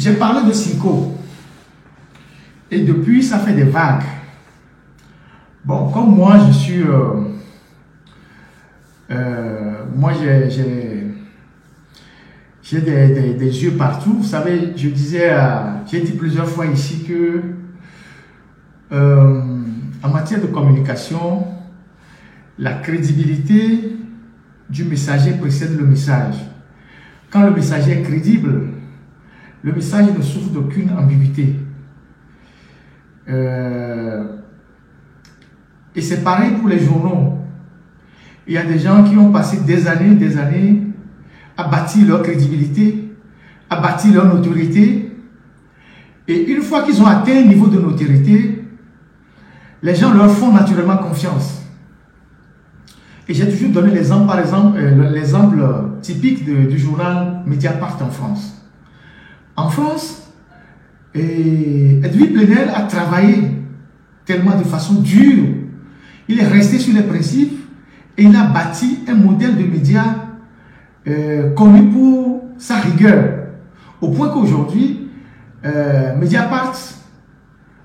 j'ai parlé de Cinco. Et depuis, ça fait des vagues. Bon, comme moi, je suis... moi, j'ai des yeux partout. Vous savez, je disais, j'ai dit plusieurs fois ici que en matière de communication, la crédibilité du messager précède le message. Quand le messager est crédible, le message ne souffre d'aucune ambiguïté. Et c'est pareil pour les journaux. Il y a des gens qui ont passé des années à bâtir leur crédibilité, à bâtir leur notoriété. Et une fois qu'ils ont atteint un niveau de notoriété, les gens leur font naturellement confiance. Et j'ai toujours donné l'exemple, par exemple, l'exemple typique du journal Mediapart en France. En France, Edwige Plenel a travaillé tellement de façon dure. Il est resté sur les principes et il a bâti un modèle de médias connu pour sa rigueur. Au point qu'aujourd'hui, Mediapart,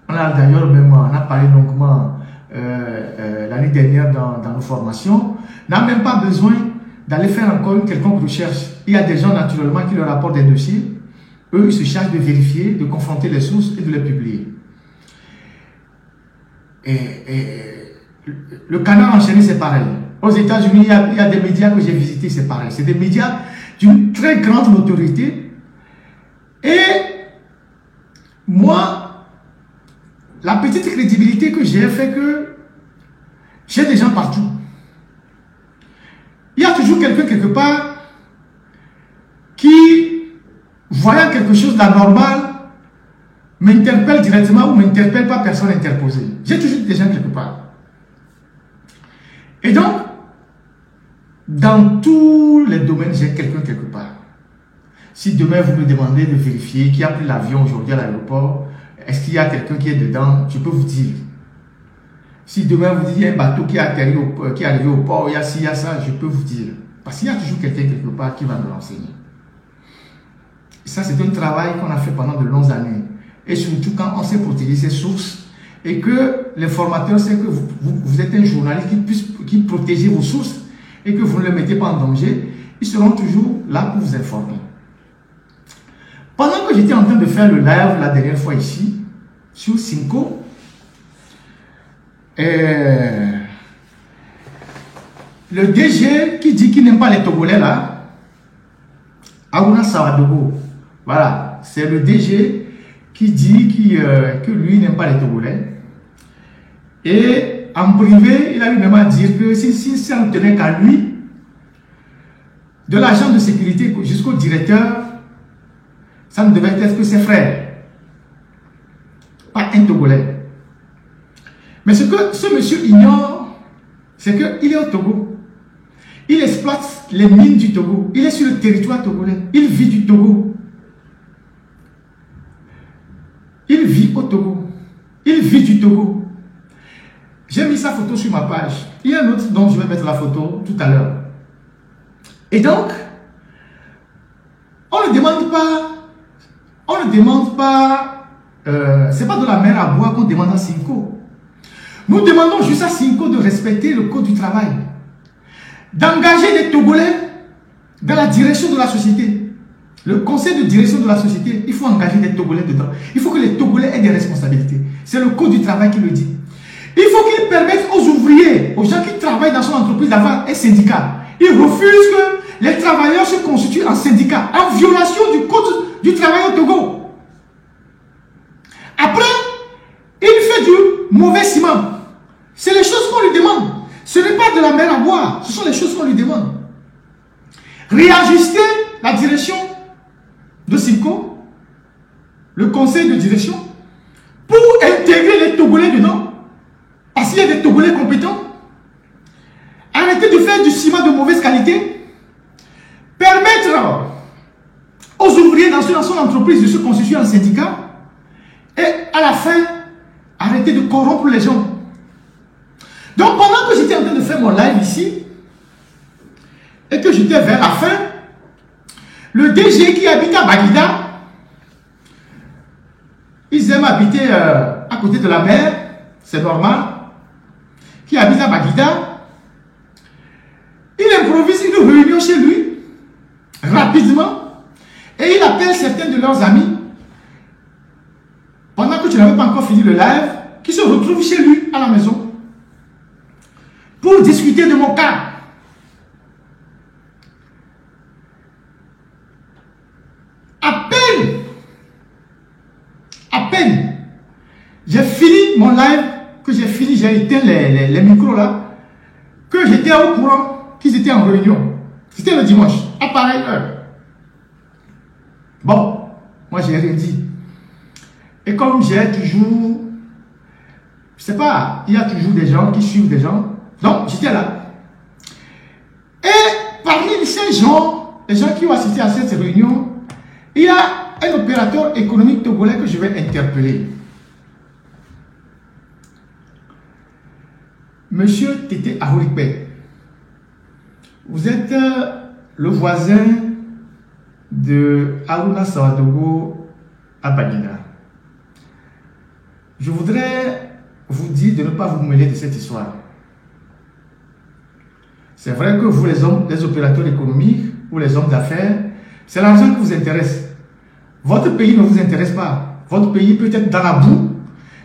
on a d'ailleurs même on a parlé longuement l'année dernière dans nos formations, n'a même pas besoin d'aller faire encore une quelconque recherche. Il y a des gens naturellement qui leur apportent des dossiers. Eux, ils se chargent de vérifier, de confronter les sources et de les publier. Et le Canard enchaîné, c'est pareil. Aux États-Unis, il y a des médias que j'ai visités, c'est pareil. C'est des médias d'une très grande notoriété. Et moi, la petite crédibilité que j'ai fait que j'ai des gens partout. Il y a toujours quelqu'un quelque part qui, voyant quelque chose d'anormal, m'interpelle directement ou m'interpelle par personne interposée. J'ai toujours des gens quelque part. Et donc, dans tous les domaines, j'ai quelqu'un quelque part. Si demain vous me demandez de vérifier qui a pris l'avion aujourd'hui à l'aéroport, est-ce qu'il y a quelqu'un qui est dedans, je peux vous dire. Si demain vous dites qu'il y a un bateau qui est arrivé au port, il y a ci, il y a ça, je peux vous dire. Parce qu'il y a toujours quelqu'un quelque part qui va me renseigner. Et ça, c'est un travail qu'on a fait pendant de longues années. Et surtout quand on sait protéger ses sources et que les formateurs savent que vous êtes un journaliste qui protège vos sources et que vous ne les mettez pas en danger, ils seront toujours là pour vous informer. Pendant que j'étais en train de faire le live la dernière fois ici, sur Cinco, le DG qui dit qu'il n'aime pas les Togolais là, Aouna Sawadogo, voilà, c'est le DG qui dit que lui n'aime pas les Togolais. Et en privé, il a eu même à dire que si ça ne tenait qu'à lui, de l'agent de sécurité jusqu'au directeur, ça ne devait être que ses frères, pas un Togolais. Mais ce que ce monsieur ignore, c'est qu'il est au Togo. Il exploite les mines du Togo. Il est sur le territoire togolais. Il vit du Togo. Il vit au Togo. Il vit du Togo. J'ai mis sa photo sur ma page. Il y a un autre dont je vais mettre la photo tout à l'heure. Et donc, on ne demande pas, c'est pas de la mer à boire qu'on demande à Cinco. Nous demandons juste à Cinco de respecter le code du travail, d'engager des Togolais dans la direction de la société. Le conseil de direction de la société, il faut engager des Togolais dedans. Il faut que les Togolais aient des responsabilités. C'est le code du travail qui le dit. Il faut qu'il permette aux ouvriers, aux gens qui travaillent dans son entreprise d'avoir un syndicat. Il refuse que les travailleurs se constituent en syndicat, en violation du code du travail au Togo. Après, il fait du mauvais ciment. C'est les choses qu'on lui demande. Ce n'est pas de la mer à boire. Ce sont les choses qu'on lui demande. Réajuster la direction de Cinco, le conseil de direction, pour intégrer les Togolais dedans. Parce qu'il y a des Togolais compétents. Arrêter de faire du ciment de mauvaise qualité. Permettre aux ouvriers dans son entreprise de se constituer en syndicat. Et à la fin, arrêter de corrompre les gens. Donc pendant que j'étais en train de faire mon live ici, et que j'étais vers la fin, le DG qui habite à Baguida aime habiter à côté de la mer, c'est normal, qui habite à Baguida, il improvise une réunion chez lui, rapidement, et il appelle certains de leurs amis, pendant que tu n'avais pas encore fini le live, qui se retrouvent chez lui à la maison, pour discuter de mon cas. À peine, j'ai fini mon live, que j'ai fini, j'ai éteint les micros là, que j'étais au courant qu'ils étaient en réunion. C'était le dimanche, à pareille heure. Bon, moi j'ai rien dit. Et comme j'ai toujours, je sais pas, il y a toujours des gens qui suivent des gens. Donc j'étais là. Et parmi ces gens, les gens qui ont assisté à cette réunion, il y a un opérateur économique togolais que je vais interpeller. Monsieur Tété Ahorikpe, vous êtes le voisin de Haruna Sawadogo à Baguida. Je voudrais vous dire de ne pas vous mêler de cette histoire. C'est vrai que vous, les hommes, les opérateurs économiques ou les hommes d'affaires, c'est l'argent qui vous intéresse. Votre pays ne vous intéresse pas. Votre pays peut être dans la boue.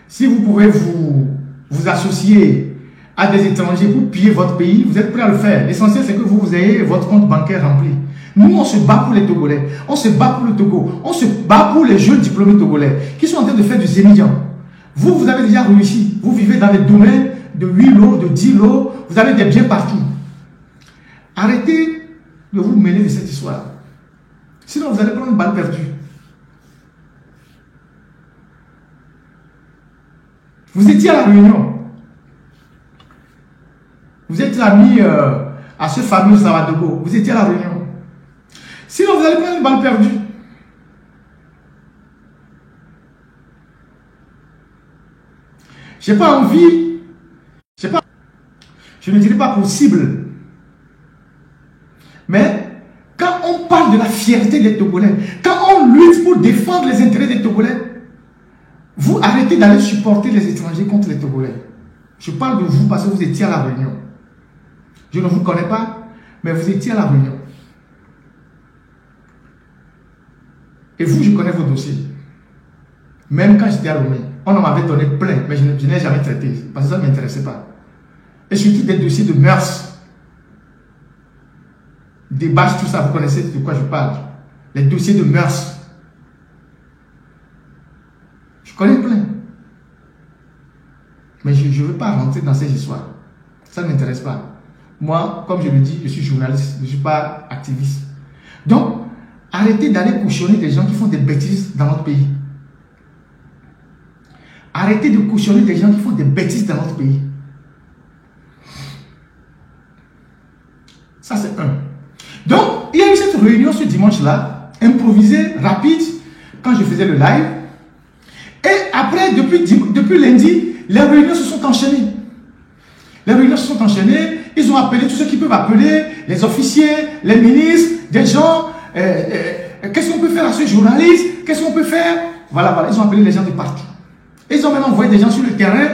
Si vous pouvez vous associer à des étrangers pour piller votre pays, vous êtes prêt à le faire. L'essentiel, c'est que vous ayez votre compte bancaire rempli. Nous, on se bat pour les Togolais. On se bat pour le Togo. On se bat pour les jeunes diplômés togolais qui sont en train de faire du zénidien. Vous, vous avez déjà réussi. Vous vivez dans les domaines de 8 lots, de 10 lots. Vous avez des biens partout. Arrêtez de vous mêler de cette histoire. Sinon, vous allez prendre une balle perdue. Vous étiez à la réunion. Vous êtes l'ami à ce fameux Sawadogo. Vous étiez à la réunion. Sinon, vous allez prendre une balle perdue. Je n'ai pas envie. Je ne dirais pas possible. Mais quand on parle de la fierté des Togolais, quand on lutte pour défendre les intérêts des Togolais, vous arrêtez d'aller supporter les étrangers contre les Togolais. Je parle de vous parce que vous étiez à la réunion. Je ne vous connais pas, mais vous étiez à la réunion. Et vous, je connais vos dossiers. Même quand j'étais à Lomé, on en m'avait donné plein, mais je n'ai jamais traité, parce que ça ne m'intéressait pas. Et surtout des dossiers de mœurs. Des bâches, tout ça, vous connaissez de quoi je parle. Les dossiers de mœurs. Je connais plein. Mais je ne veux pas rentrer dans ces histoires. Ça ne m'intéresse pas. Moi, comme je le dis, je suis journaliste, je ne suis pas activiste. Donc, arrêtez d'aller cautionner des gens qui font des bêtises dans notre pays. Arrêtez de cautionner des gens qui font des bêtises dans notre pays. Ça, c'est un. Donc, il y a eu cette réunion ce dimanche-là, improvisée, rapide, quand je faisais le live. Et après, depuis lundi, les réunions se sont enchaînées. Les réunions se sont enchaînées. Ils ont appelé tous ceux qui peuvent appeler, les officiers, les ministres, des gens. Qu'est-ce qu'on peut faire à ce journaliste? Qu'est-ce qu'on peut faire? Voilà. Ils ont appelé les gens de partout. Et ils ont même envoyé des gens sur le terrain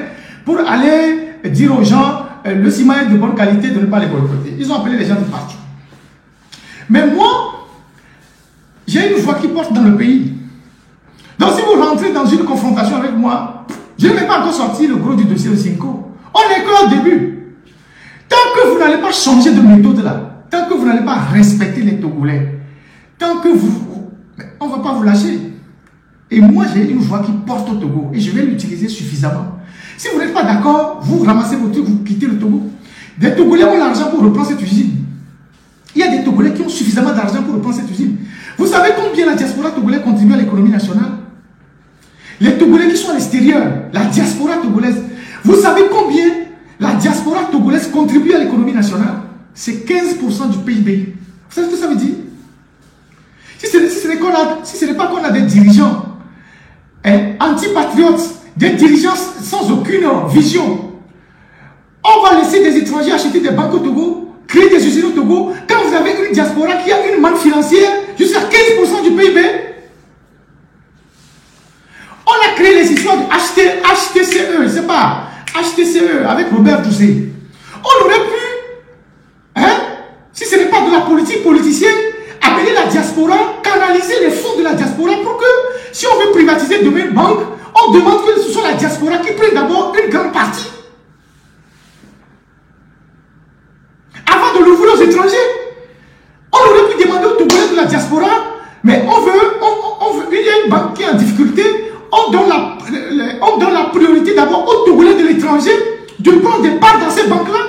pour aller dire aux gens le ciment est de bonne qualité, de ne pas les boycotter. Ils ont appelé les gens de partout. Mais moi, j'ai une voix qui porte dans le pays. Donc si vous rentrez dans une confrontation avec moi, je n'ai même pas encore sorti le gros du dossier de Cinco. On n'est qu'au début. Tant que vous n'allez pas changer de méthode là, tant que vous n'allez pas respecter les Togolais, tant que on ne va pas vous lâcher. Et moi, j'ai une voix qui porte au Togo et je vais l'utiliser suffisamment. Si vous n'êtes pas d'accord, vous ramassez vos trucs, vous quittez le Togo. Des Togolais ont l'argent pour reprendre cette usine. Il y a des Togolais qui ont suffisamment d'argent pour reprendre cette usine. Vous savez combien la diaspora togolaise contribue à l'économie nationale? Les Togolais qui sont à l'extérieur, la diaspora togolaise, vous savez combien la diaspora togolaise contribue à l'économie nationale? C'est 15% du PIB. Vous savez ce que ça veut dire? Si ce n'est pas qu'on a des dirigeants antipatriotes, des dirigeants sans aucune vision, on va laisser des étrangers acheter des banques au Togo, créer des usines au Togo, quand vous avez une diaspora qui a une manne financière jusqu'à 15% du PIB. On a créé les HTCE, je ne sais pas, HTCE avec Robert Doucet. On aurait pu, hein, si ce n'est pas de la politique politicienne, amener la diaspora, canaliser les fonds de la diaspora pour que, si on veut privatiser demain une banque, on demande que ce soit la diaspora qui prenne d'abord une grande partie. Avant de l'ouvrir aux étrangers. On aurait pu demander aux Togolais de la diaspora, mais on veut, il y a une banque qui est en difficulté, on donne la priorité d'abord aux Togolais de l'étranger de prendre des parts dans ces banques-là.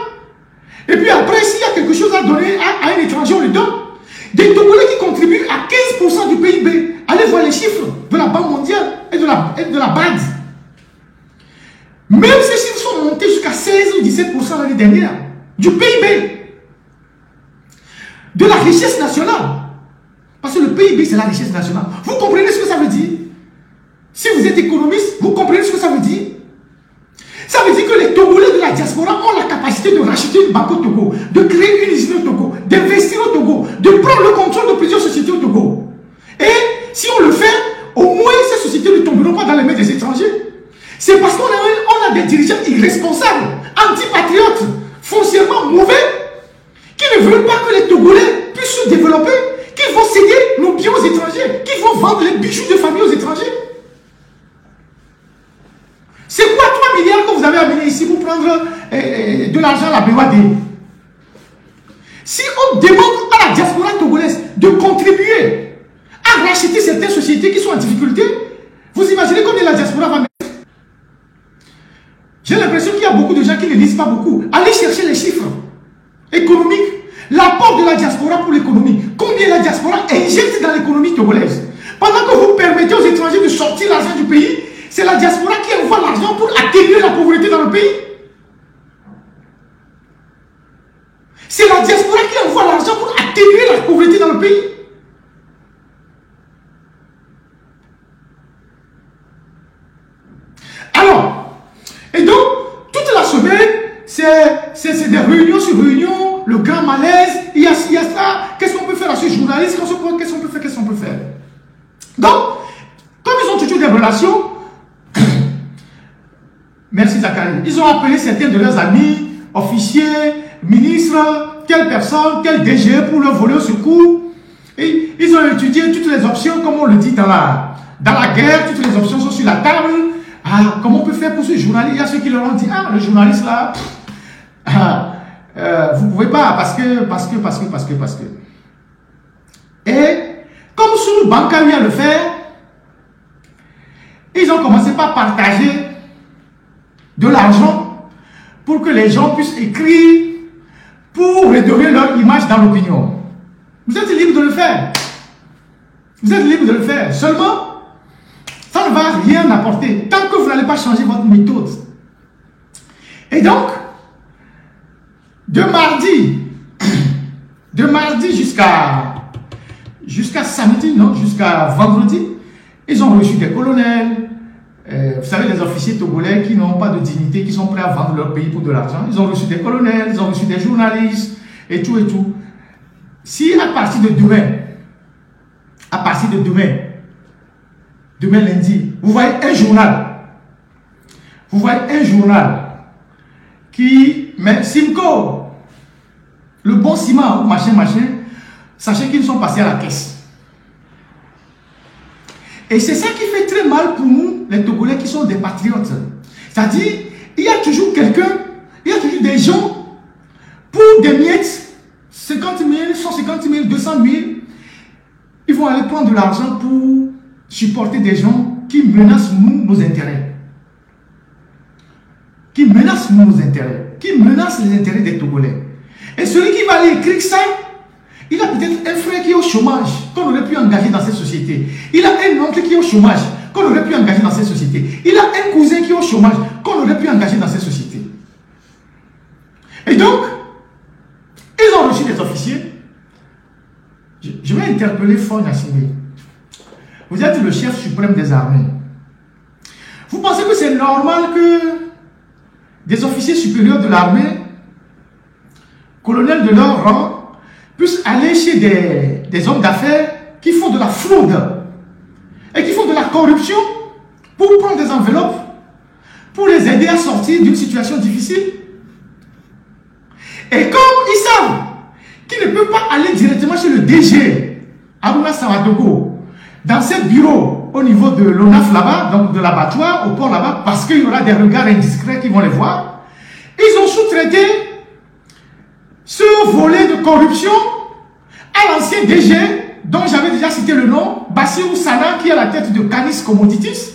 Et puis après, s'il y a quelque chose à donner à un étranger, on le donne. Des Togolais qui contribuent à 15% du PIB. Allez voir les chiffres de la Banque mondiale et de la BAD. Même ces chiffres sont montés jusqu'à 16 ou 17% l'année dernière du PIB. De la richesse nationale. Parce que le PIB, c'est la richesse nationale. Vous comprenez ce que ça veut dire? Si vous êtes économiste, vous comprenez ce que ça veut dire? Ça veut dire que les Togolais de la diaspora ont la capacité de racheter une banque au Togo, de créer une usine au Togo, d'investir au Togo, de prendre le contrôle de plusieurs sociétés au Togo. Et si on le fait, au moins ces sociétés ne tomberont pas dans les mains des étrangers. C'est parce qu'on a des dirigeants irresponsables, antipatriotes, foncièrement mauvais, qui ne veulent pas que les Togolais puissent se développer, qui vont céder nos biens aux étrangers, qui vont vendre les bijoux de famille aux étrangers. C'est quoi 3 milliards que vous avez amené ici pour prendre de l'argent à la BOAD? Si on demande à la diaspora togolaise de contribuer à racheter certaines sociétés qui sont en difficulté, vous imaginez combien la diaspora va mettre? J'ai l'impression qu'il y a beaucoup de gens qui ne lisent pas beaucoup. Allez chercher les chiffres économiques. L'apport de la diaspora pour l'économie. Combien la diaspora injecte dans l'économie togolaise? Pendant que vous permettez aux étrangers de sortir l'argent du pays, c'est la diaspora qui envoie l'argent pour atténuer la pauvreté dans le pays. C'est la diaspora qui envoie l'argent pour atténuer la pauvreté dans le pays. Alors, et donc, toute la semaine, c'est des réunions sur réunions, le grand malaise, il y a ça, qu'est-ce qu'on peut faire à ce journaliste, qu'est-ce qu'on peut faire. Donc, comme ils ont toujours des relations, merci Zachary, ils ont appelé certains de leurs amis, officiers, ministres, telle personne, tel DG pour leur voler au secours. Et ils ont étudié toutes les options, comme on le dit dans la guerre, toutes les options sont sur la table. Ah, comment on peut faire pour ce journaliste? Il y a ceux qui leur ont dit, ah, le journaliste là, vous ne pouvez pas, parce que. Et comme Soulou Banka vient le faire, ils ont commencé par partager de l'argent pour que les gens puissent écrire pour redorer leur image dans l'opinion. Vous êtes libre de le faire. Vous êtes libre de le faire. Seulement, ça ne va rien apporter tant que vous n'allez pas changer votre méthode. Et donc, de mardi jusqu'à samedi, non, jusqu'à vendredi, ils ont reçu des colonels, vous savez, les officiers togolais qui n'ont pas de dignité, qui sont prêts à vendre leur pays pour de l'argent. Ils ont reçu des colonels, ils ont reçu des journalistes, et tout et tout. Si à partir de demain, demain lundi, vous voyez un journal qui met Simco, le bon ciment ou machin, sachez qu'ils sont passés à la caisse. Et c'est ça qui fait très mal pour nous, les Togolais qui sont des patriotes. C'est-à-dire, il y a toujours quelqu'un, il y a toujours des gens, pour des miettes, 50 000, 150 000, 200 000, ils vont aller prendre de l'argent pour supporter des gens qui menacent nous, nos intérêts. Qui menacent nos intérêts. Qui menacent les intérêts des Togolais. Et celui qui va aller écrire ça, il a peut-être un frère qui est au chômage, qu'on aurait pu engager dans cette société. Il a un oncle qui est au chômage, qu'on aurait pu engager dans cette société. Il a un cousin qui est au chômage, qu'on aurait pu engager dans cette société. Et donc, ils ont reçu des officiers. Je vais interpeller Faure Gnassingbé. Vous êtes le chef suprême des armées. Vous pensez que c'est normal que des officiers supérieurs de l'armée, colonels de leur rang, puissent aller chez des hommes d'affaires qui font de la fraude et qui font de la corruption pour prendre des enveloppes, pour les aider à sortir d'une situation difficile. Et comme ils savent qu'ils ne peuvent pas aller directement chez le DG, Haruna Samadogo, dans ses bureaux au niveau de l'ONAF là-bas, donc de l'abattoir, au port là-bas, parce qu'il y aura des regards indiscrets qui vont les voir, ils ont sous-traité ce volet de corruption à l'ancien DG, dont j'avais déjà cité le nom, Bassirou Sana, qui est à la tête de Canis Commodities.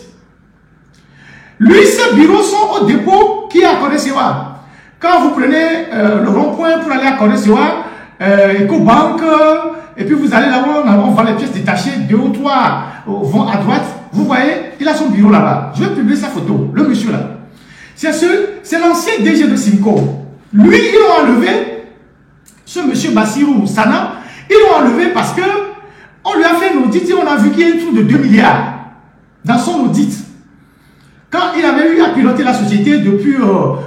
Lui, ses bureaux sont au dépôt qui est à Koresewa. Quand vous prenez le rond-point pour aller à Koresewa, EcoBank, et puis vous allez là-bas, on vend les pièces détachées, 2 ou 3 vont à droite, vous voyez, il a son bureau là-bas. Je vais publier sa photo, le monsieur là. C'est l'ancien DG de Simco. Lui, ils l'ont enlevé, ce monsieur Bassirou Sana, ils l'ont enlevé parce que on lui a fait un audit et on a vu qu'il y a un trou de 2 milliards dans son audit. Quand il avait eu à piloter la société depuis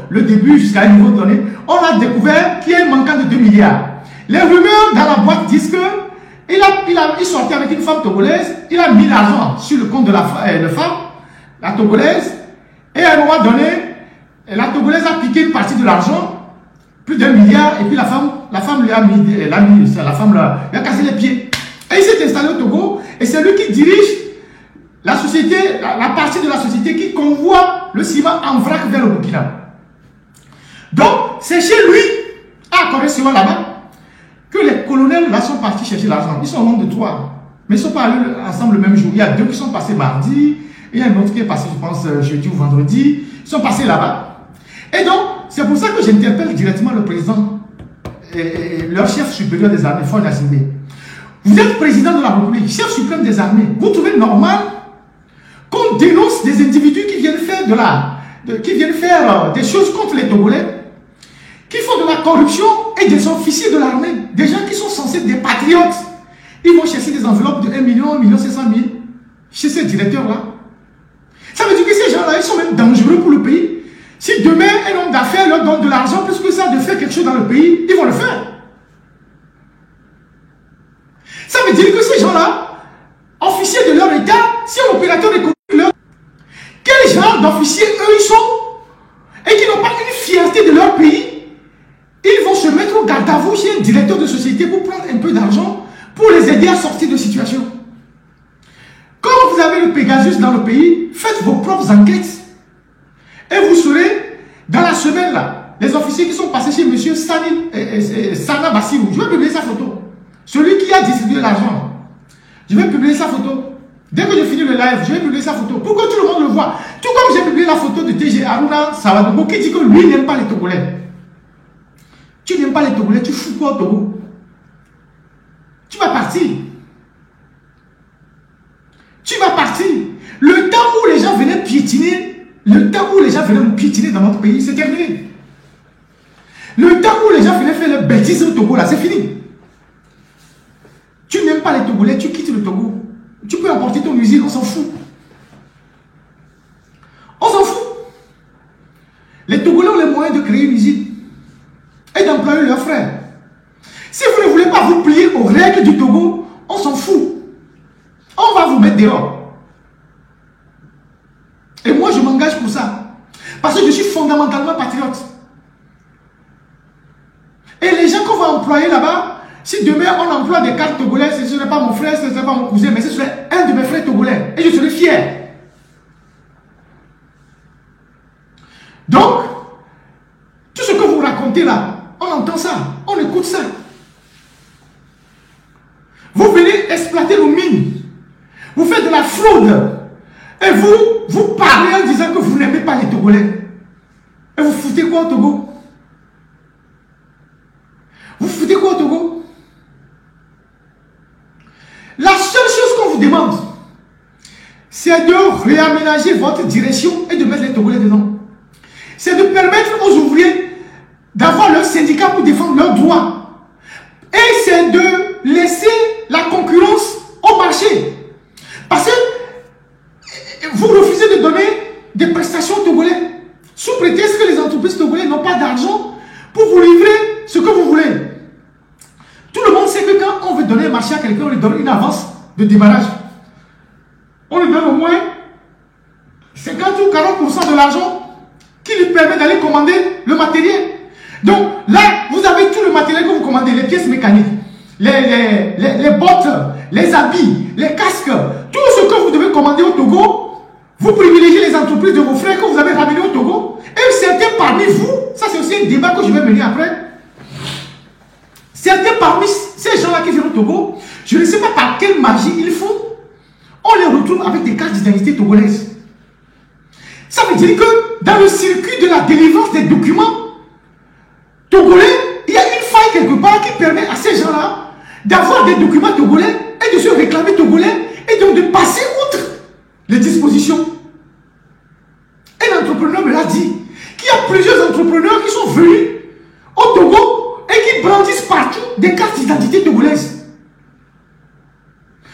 le début jusqu'à un niveau donné, on a découvert qu'il y a un manquant de 2 milliards. Les rumeurs dans la boîte disent que il sortait avec une femme togolaise, il a mis l'argent sur le compte de la femme, la togolaise, et à un moment donné, la togolaise a piqué une partie de l'argent, plus d'1 milliard, et puis la femme lui a mis, la femme lui a cassé les pieds. Et il s'est installé au Togo, et c'est lui qui dirige la société, la partie de la société qui convoie le ciment en vrac vers le Burkina. Donc, c'est chez lui, à Koresewa là-bas, que les colonels là sont partis chercher l'argent. Ils sont au nombre de 3, mais ils ne sont pas allés ensemble le même jour. Il y a 2 qui sont passés mardi, et il y a un autre qui est passé, je pense, jeudi ou vendredi. Ils sont passés là-bas. Et donc, c'est pour ça que j'interpelle directement le président et leur chef supérieur des armées, Faure Gnassingbé. Vous êtes président de la République, chef suprême des armées. Vous trouvez normal qu'on dénonce des individus qui viennent faire des choses contre les Togolais, qui font de la corruption et des officiers de l'armée, des gens qui sont censés être des patriotes. Ils vont chercher des enveloppes de 1 million, 1 million 500 000 chez ces directeurs-là. Ça veut dire que ces gens-là, ils sont même dangereux pour le pays. Si demain, un homme d'affaires leur donne de l'argent plus que ça de faire quelque chose dans le pays, ils vont le faire. Ça veut dire que ces gens-là, officiers de leur État, si un opérateur économique leur... Quel genre d'officiers eux ils sont et qui n'ont pas une fierté de leur pays, ils vont se mettre au garde à vous chez un directeur de société pour prendre un peu d'argent pour les aider à sortir de situation. Quand vous avez le Pegasus dans le pays, faites vos propres enquêtes. Et vous saurez, dans la semaine là, les officiers qui sont passés chez M. Sana Bassirou, je vais publier sa photo. Celui qui a distribué l'argent. Je vais publier sa photo. Dès que je finis le live, je vais publier sa photo. Pour que tout le monde le voit. Tout comme j'ai publié la photo de DG Haruna Samadogo qui dit que lui n'aime pas les Togolais. Tu n'aimes pas les Togolais, tu fous quoi au Togo? Tu vas partir. Tu vas partir. Le temps où les gens venaient piétiner, nous piétiner dans notre pays, c'est terminé. Le temps où les gens venaient faire leurs bêtises au Togo, là, c'est fini. Tu n'aimes pas les Togolais, tu quittes le Togo. Tu peux emporter ton usine, on s'en fout. On s'en fout. Les Togolais ont les moyens de créer une usine et d'employer leurs frères. Si vous ne voulez pas vous plier aux règles du Togo, on s'en fout. On va vous mettre dehors. Et moi, je m'engage pour ça. Parce que je suis fondamentalement patriote. Et les gens qu'on va employer là-bas, si demain on emploie des cartes togolaises, ce ne serait pas mon frère, ce ne serait pas mon cousin, mais ce serait un de mes frères togolais. Et je serais fier. Donc, tout ce que vous racontez là, on entend ça, on écoute ça. Vous venez exploiter nos mines. Vous faites de la fraude. Et vous parlez en disant que vous n'aimez pas les Togolais. Et vous foutez quoi au Togo? Vous foutez quoi au Togo? La seule chose qu'on vous demande, c'est de réaménager votre direction et de mettre les Togolais dedans. C'est de permettre aux ouvriers d'avoir leur syndicat pour défendre leurs droits. Et c'est de laisser la concurrence au marché. Parce que vous refusez de donner des prestations aux Togolais sous prétexte que les entreprises togolaises n'ont pas d'argent pour vous livrer ce que vous voulez. Tout le monde sait que quand on veut donner un marché à quelqu'un, on lui donne une avance de démarrage. On lui donne au moins 50 ou 40% de l'argent permet d'aller commander le matériel. Donc là, vous avez tout le matériel que vous commandez, les pièces mécaniques, les bottes, les habits, les casques, tout ce que vous devez commander au Togo. Vous privilégiez les entreprises de vos frères que vous avez ramenés au Togo. Et certains parmi vous, ça c'est aussi un débat que je vais mener après. Certains parmi ces gens-là qui viennent au Togo, je ne sais pas par quelle magie ils font, on les retrouve avec des cartes d'identité togolaises. Ça veut dire que dans le circuit de la délivrance des documents togolais, il y a une faille quelque part qui permet à ces gens-là d'avoir des documents togolais et de se réclamer togolais et donc de passer outre les dispositions. Un entrepreneur me l'a dit, qu'il y a plusieurs entrepreneurs qui sont venus au Togo et qui brandissent partout des cartes d'identité togolaises.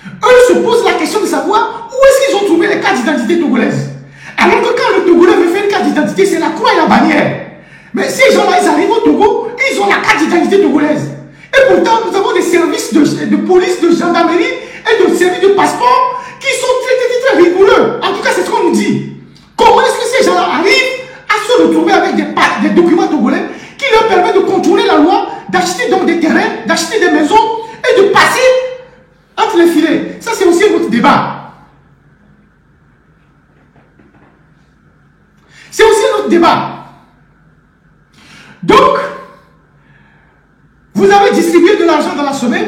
Eux se posent la question de savoir où est-ce qu'ils ont trouvé les cartes d'identité togolaises. Alors que quand le Togolais veut faire une carte d'identité, c'est la croix et la bannière. Mais ces gens-là, ils arrivent au Togo, ils ont la carte d'identité togolaise. Et pourtant, nous avons des services de police, de gendarmerie et de services de passeport qui sont très rigoureux. En tout cas, c'est ce qu'on nous dit. Comment est-ce que ces gens-là arrivent à se retrouver avec des documents togolais qui leur permettent de contourner la loi, d'acheter donc des terrains, d'acheter des maisons et de passer entre les filets? Ça, c'est aussi un autre débat. C'est aussi un autre débat. Donc, vous avez distribué de l'argent dans la semaine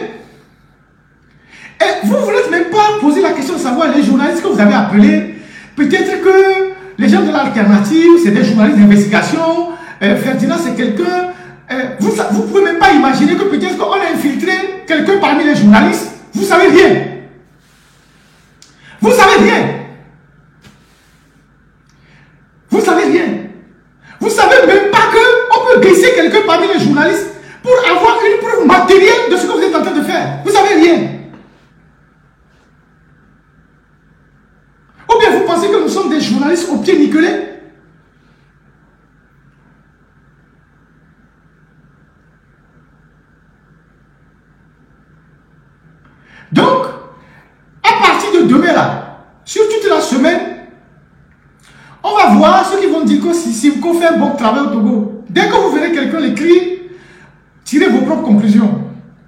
et vous ne voulez même pas poser la question de savoir les journalistes que vous avez appelés. Peut-être que les gens de l'alternative, c'est des journalistes d'investigation. Ferdinand, c'est quelqu'un. Vous ne pouvez même pas imaginer que peut-être qu'on a infiltré quelqu'un parmi les journalistes. Vous ne savez rien. Vous ne savez rien. Vous ne savez rien. Vous ne savez même pas qu'on peut glisser quelqu'un parmi les journalistes pour avoir une preuve matérielle de ce que vous êtes en train de faire. Vous ne savez rien. Ou bien vous pensez que nous sommes des journalistes au pied nickelé? Donc, à partir de demain là, sur toute la semaine, on va voir ceux qui vont dire que Simco fait un bon travail au Togo. Dès que vous verrez quelqu'un l'écrire, tirez vos propres conclusions.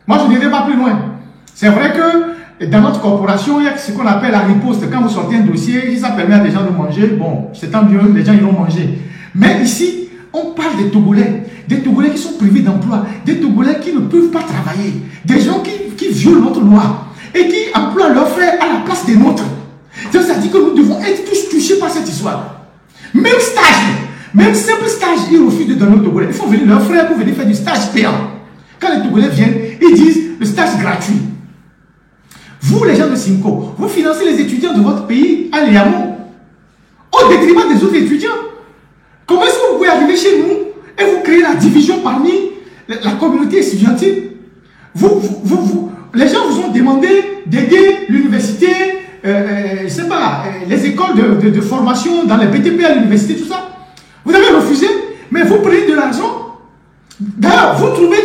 Moi, je n'irai pas plus loin. C'est vrai que dans notre corporation, il y a ce qu'on appelle la riposte. Quand vous sortez un dossier, ça permet à des gens de manger. Bon, c'est tant mieux, les gens iront manger. Mais ici, on parle des Togolais qui sont privés d'emploi, des Togolais qui ne peuvent pas travailler, des gens qui violent notre loi et qui emploient leurs frères à la place des nôtres. Donc, ça dit que nous devons être tous touchés par cette histoire. Même stage, même simple stage, ils refusent de donner aux Togolais. Il faut venir leurs frères pour venir faire du stage payant. Quand les Togolais viennent, ils disent le stage gratuit. Vous, les gens de Simco, vous financez les étudiants de votre pays à Liamon, au détriment des autres étudiants. Comment est-ce que vous pouvez arriver chez nous et vous créer la division parmi la communauté étudiantine? Les gens vous ont demandé d'aider l'université, je ne sais pas, les écoles de formation dans les BTP à l'université, tout ça. Vous avez refusé, mais vous prenez de l'argent. D'ailleurs, vous trouvez,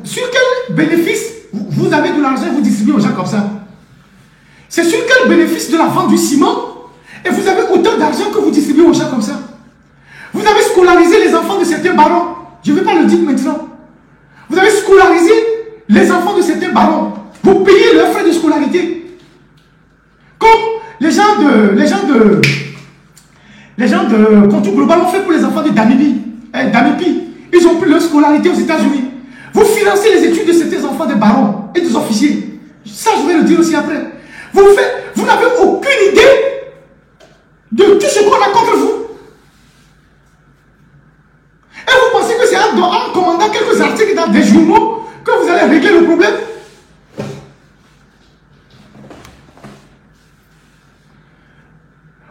sur quel bénéfice vous avez de l'argent et vous distribuez aux gens comme ça? C'est sur quel bénéfice de la vente du ciment et vous avez autant d'argent que vous distribuez aux gens comme ça? Vous avez scolarisé les enfants de certains barons. Je ne vais pas le dire maintenant. Vous avez scolarisé les enfants de certains barons. Vous payez leurs frais de scolarité. Comme les gens de Contour Global ont fait pour les enfants de Damipi. Ils ont pris leur scolarité aux États-Unis. Vous financez les études de certains enfants des barons et des officiers. Ça, je vais le dire aussi après. Vous n'avez aucune idée de tout ce qu'on a contre vous. Et vous pensez que c'est en commandant quelques articles dans des journaux que vous allez régler le problème?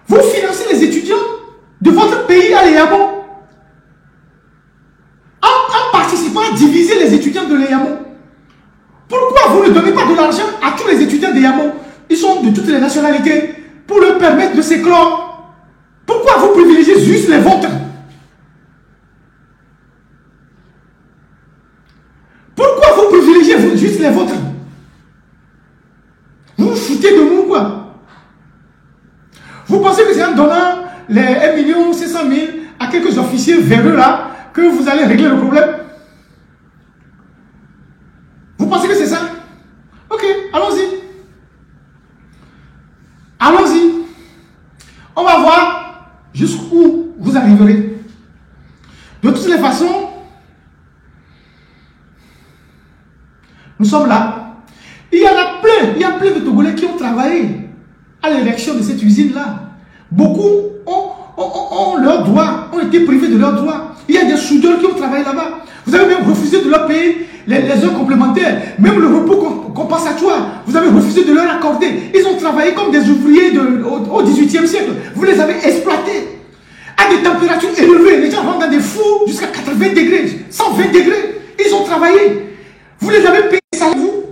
Vous financez les étudiants de votre pays à l'EAMO en participant à diviser les étudiants de l'EAMO. Pourquoi vous ne donnez pas de l'argent à tous les étudiants de l'EAMO? Ils sont de toutes les nationalités pour leur permettre de s'éclore. Pourquoi vous privilégiez juste les vôtres? Pourquoi vous privilégiez juste les vôtres? Vous vous foutez de nous, quoi? Vous pensez que c'est en donnant les 1 700 000 à quelques officiers véreux là que vous allez régler le problème? Vous pensez que c'est ça? Ok, allons-y. Allons-y. On va voir jusqu'où vous arriverez. De toutes les façons, nous sommes là. Il y a plein de Togolais qui ont travaillé à l'érection de cette usine-là. Beaucoup ont leurs droits, ont été privés de leurs droits. Il y a des soudeurs qui ont travaillé là-bas. Vous avez même refusé de leur payer les heures complémentaires, même le repos compensatoire. Vous avez refusé de leur accorder. Ils ont travaillé comme des ouvriers au XVIIIe siècle. Vous les avez exploités à des températures élevées. Les gens rentrent dans des fours jusqu'à 80 degrés, 120 degrés. Ils ont travaillé. Vous les avez payés, ça vous.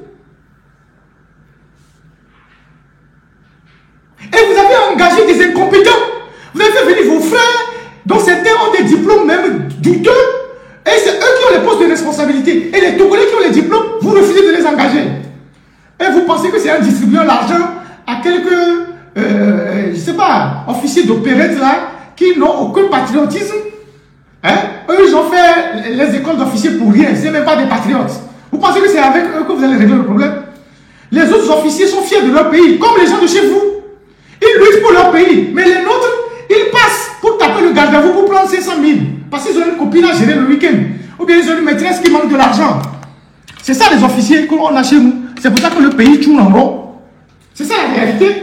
Et vous avez engagé des incompétents. Vous avez fait venir vos frères, dont certains ont des diplômes même douteux. Et c'est eux qui ont les postes de responsabilité. Et les Togolais qui ont les diplômes, vous refusez de les engager. Et vous pensez que c'est un distribuant l'argent à quelques, je ne sais pas, officiers d'opérette là, qui n'ont aucun patriotisme. Hein? Eux, ils ont fait les écoles d'officiers pour rien. Ce n'est même pas des patriotes. Vous pensez que c'est avec eux que vous allez régler le problème? Les autres officiers sont fiers de leur pays, comme les gens de chez vous. Ils luttent pour leur pays. Mais les nôtres, ils passent pour taper le garde à vous pour prendre 500 000. Parce qu'ils ont une copine à gérer le week-end. Ou bien ils ont une maîtresse qui manque de l'argent. C'est ça les officiers qu'on a chez nous. C'est pour ça que le pays tourne en rond. C'est ça la réalité.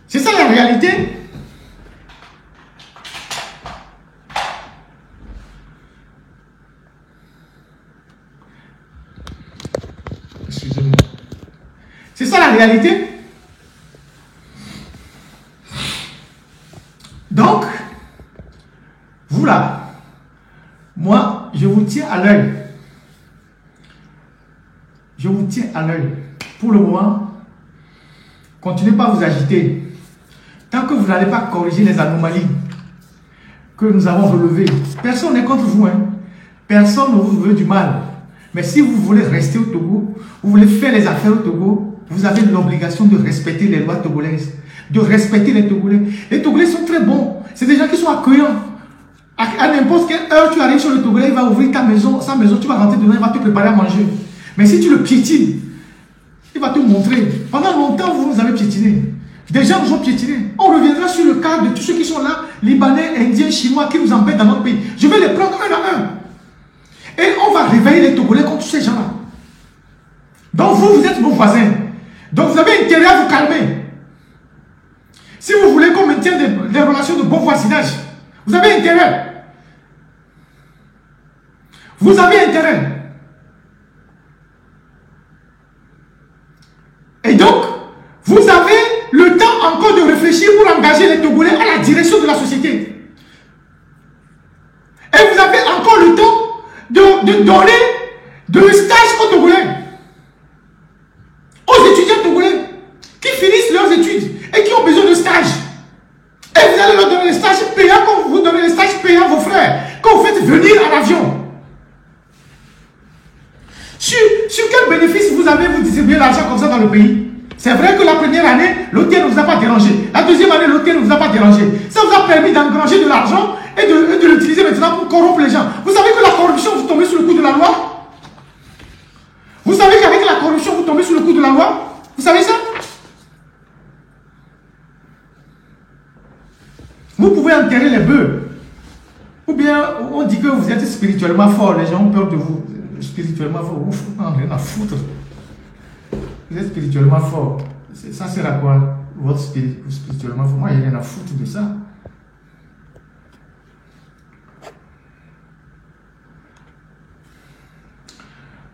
C'est ça la réalité. Excusez-moi. C'est ça la réalité. Donc, vous là, moi, je vous tiens à l'œil. Je vous tiens à l'œil. Pour le moment, continuez pas à vous agiter. Tant que vous n'allez pas corriger les anomalies que nous avons relevées, personne n'est contre vous. Hein. Personne ne vous veut du mal. Mais si vous voulez rester au Togo, vous voulez faire les affaires au Togo, vous avez l'obligation de respecter les lois togolaises, de respecter les Togolais. Les Togolais sont très bons. C'est des gens qui sont accueillants. À n'importe quelle heure, tu arrives sur le Togolais, il va ouvrir ta maison, sa maison, tu vas rentrer dedans, il va te préparer à manger. Mais si tu le piétines, il va te montrer. Pendant longtemps, vous nous avez piétiné. Des gens nous ont piétiné. On reviendra sur le cas de tous ceux qui sont là, Libanais, Indiens, Chinois, qui nous embêtent dans notre pays. Je vais les prendre un à un. Et on va réveiller les Togolais contre ces gens-là. Donc vous êtes vos voisins. Donc vous avez intérêt à vous calmer. Si vous voulez qu'on maintienne des relations de bon voisinage, vous avez intérêt. Vous avez intérêt. Et donc, vous avez le temps encore de réfléchir pour engager les Togolais à la direction de la société. Et vous avez encore le temps de donner de stage aux Togolais, aux étudiants togolais qui finissent leurs études et qui ont besoin de stage. Et vous allez leur donner les stages payants comme vous donnez les stages payants à vos frères, quand vous faites venir à l'avion. Sur quel bénéfice vous avez vous distribuer l'argent comme ça dans le pays? C'est vrai que la première année, l'hôtel ne vous a pas dérangé. La deuxième année, l'hôtel ne vous a pas dérangé. Ça vous a permis d'engranger de l'argent et de l'utiliser maintenant pour corrompre les gens. Vous savez que la corruption, vous tombez sous le coup de la loi? Vous savez qu'avec la corruption, vous tombez sous le coup de la loi? Vous savez ça? Vous pouvez enterrer les bœufs. Ou bien, on dit que vous êtes spirituellement fort. Les gens ont peur de vous. Spirituellement fort. Ouf, rien à foutre. Vous êtes spirituellement fort. Ça sert à quoi? Votre spirituellement fort. Moi, il n'y a rien à foutre de ça.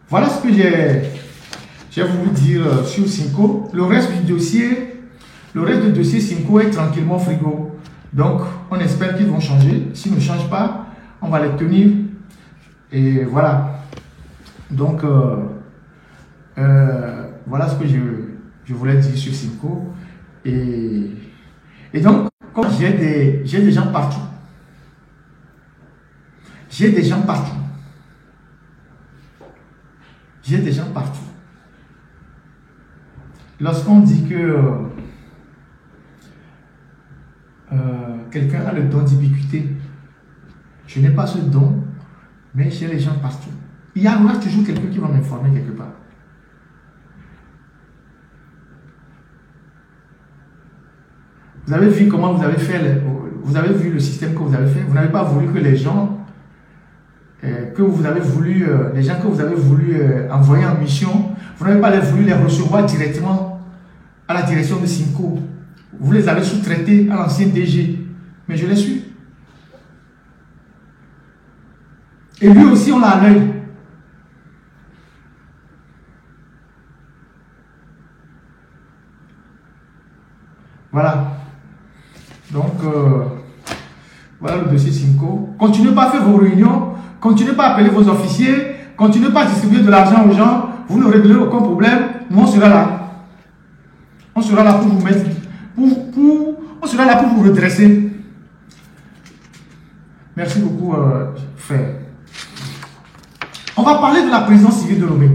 Voilà ce que j'ai voulu dire sur Cinco. Le reste du dossier Cinco est tranquillement frigo. Donc, on espère qu'ils vont changer. S'ils ne changent pas, on va les tenir. Et voilà. Donc, voilà ce que je voulais dire sur Cinco. Et donc, comme j'ai des gens partout. J'ai des gens partout. J'ai des gens partout. Lorsqu'on dit que quelqu'un a le don d'ubiquité. Je n'ai pas ce don, mais j'ai les gens partout. Il y aura toujours quelqu'un qui va m'informer quelque part. Vous avez vu comment vous avez fait, vous avez vu le système que vous avez fait. Vous n'avez pas voulu que les gens que vous avez voulu, les gens que vous avez voulu envoyer en mission, vous n'avez pas voulu les recevoir directement à la direction de Cinco. Vous les avez sous-traités à l'ancien DG. Mais je les suis. Et lui aussi, on l'a à l'œil. Voilà. Donc, voilà le dossier Cinco. Continuez pas à faire vos réunions. Continuez pas à appeler vos officiers. Continuez pas à distribuer de l'argent aux gens. Vous ne réglerez aucun problème. Nous, on sera là. On sera là pour vous mettre. On sera là pour vous redresser. Merci beaucoup, frère. On va parler de la présidence civile de Lomé.